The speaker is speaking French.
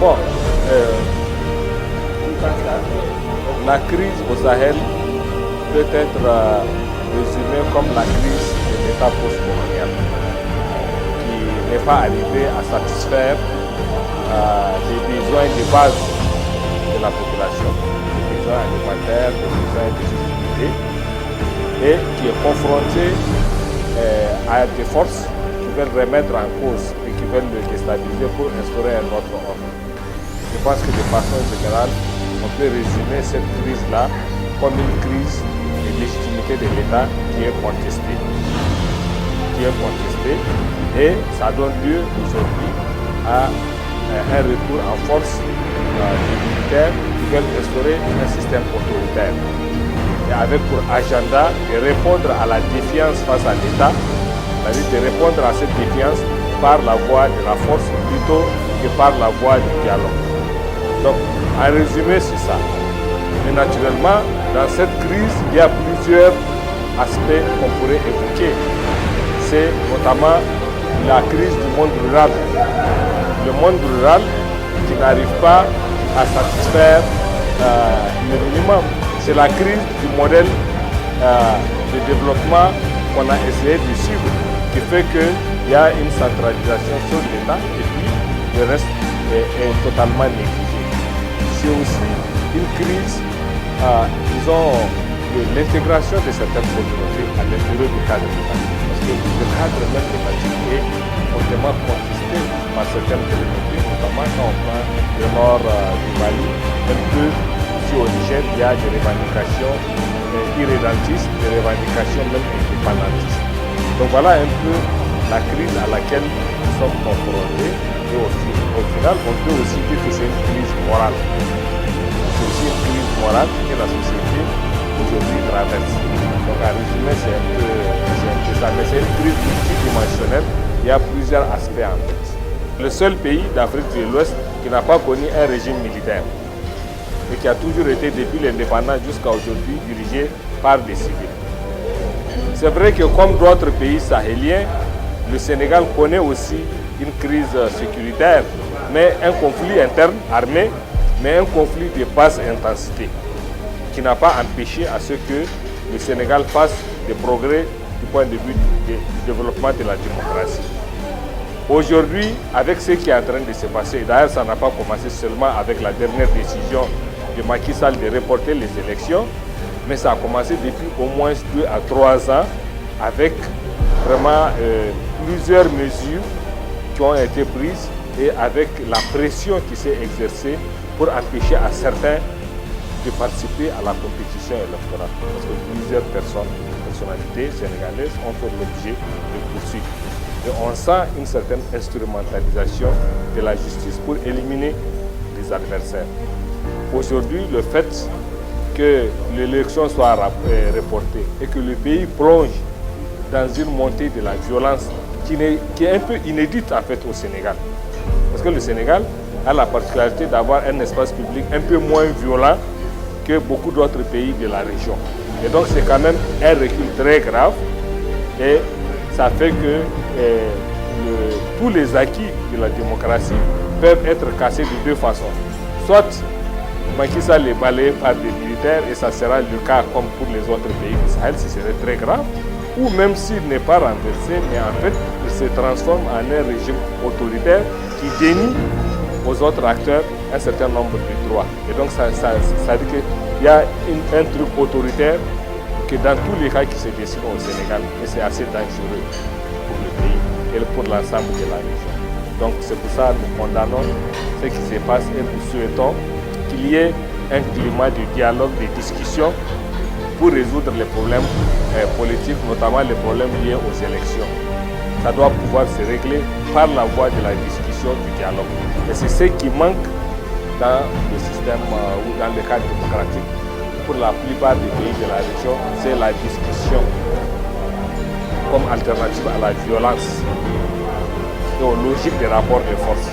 Bon, la crise au Sahel peut être résumée comme la crise de l'État post-colonial, qui n'est pas arrivé à satisfaire les besoins de base de la population, les besoins alimentaires, les besoins de sécurité, et qui est confronté à des forces qui veulent remettre en cause et qui veulent le déstabiliser pour instaurer un autre ordre. Je pense que de façon générale, on peut résumer cette crise-là comme une crise de légitimité de l'État qui est contestée. Et ça donne lieu aujourd'hui à un retour en force des militaires qui veulent instaurer un système autoritaire. Et avec pour agenda de répondre à la défiance face à l'État, c'est-à-dire de répondre à cette défiance par la voie de la force plutôt que par la voie du dialogue. Donc, en résumé, c'est ça. Mais naturellement, dans cette crise, il y a plusieurs aspects qu'on pourrait évoquer. C'est notamment la crise du monde rural. Le monde rural qui n'arrive pas à satisfaire le minimum. C'est la crise du modèle de développement qu'on a essayé de suivre, qui fait qu'il y a une centralisation sur l'État et puis le reste est totalement négligé. C'est aussi une crise, disons, de l'intégration de certaines communautés à l'intérieur du cadre étatique. Parce que le cadre même étatique est fortement contesté par certaines communautés, notamment quand on prend le nord du Mali, un peu ici au Niger, il y a des revendications irrédentistes, des revendications même indépendantistes. Donc voilà un peu la crise à laquelle nous sommes confrontés. Et au final, on peut aussi dire que c'est une crise morale. C'est aussi une crise morale que la société aujourd'hui traverse. Donc à résumé, c'est un peu ça. Mais c'est une crise multidimensionnelle. Il y a plusieurs aspects en fait. Le seul pays d'Afrique de l'Ouest qui n'a pas connu un régime militaire et qui a toujours été depuis l'indépendance jusqu'à aujourd'hui dirigé par des civils. C'est vrai que comme d'autres pays sahéliens, le Sénégal connaît aussi une crise sécuritaire, mais un conflit interne armé, mais un conflit de basse intensité, qui n'a pas empêché à ce que le Sénégal fasse des progrès du point de vue du développement de la démocratie. Aujourd'hui, avec ce qui est en train de se passer, d'ailleurs ça n'a pas commencé seulement avec la dernière décision de Macky Sall de reporter les élections, mais ça a commencé depuis au moins 2 à 3 ans avec vraiment plusieurs mesures qui ont été prises et avec la pression qui s'est exercée pour empêcher à certains de participer à la compétition électorale. Parce que plusieurs personnalités sénégalaises ont fait l'objet de poursuites. Et on sent une certaine instrumentalisation de la justice pour éliminer les adversaires. Aujourd'hui, le fait que l'élection soit reportée et que le pays plonge dans une montée de la violence qui est un peu inédite en fait au Sénégal. Parce que le Sénégal a la particularité d'avoir un espace public un peu moins violent que beaucoup d'autres pays de la région. Et donc c'est quand même un recul très grave et ça fait que tous les acquis de la démocratie peuvent être cassés de deux façons. Soit Macky Sall est balayé par des militaires et ça sera le cas comme pour les autres pays du Sahel, ce serait très grave, ou même s'il n'est pas renversé, mais en fait il se transforme en un régime autoritaire qui dénie aux autres acteurs un certain nombre de droits. Et donc ça dit qu'il y a un truc autoritaire que dans tous les cas qui se dessinent au Sénégal, et c'est assez dangereux pour le pays et pour l'ensemble de la région. Donc c'est pour ça que nous condamnons ce qui se passe et nous souhaitons qu'il y ait un climat de dialogue, de discussion pour résoudre les problèmes politiques, notamment les problèmes liés aux élections. Ça doit pouvoir se régler par la voie de la discussion, du dialogue. Et c'est ce qui manque dans le système ou dans le cadre démocratique. Pour la plupart des pays de la région, c'est la discussion comme alternative à la violence et aux logiques des rapports de force.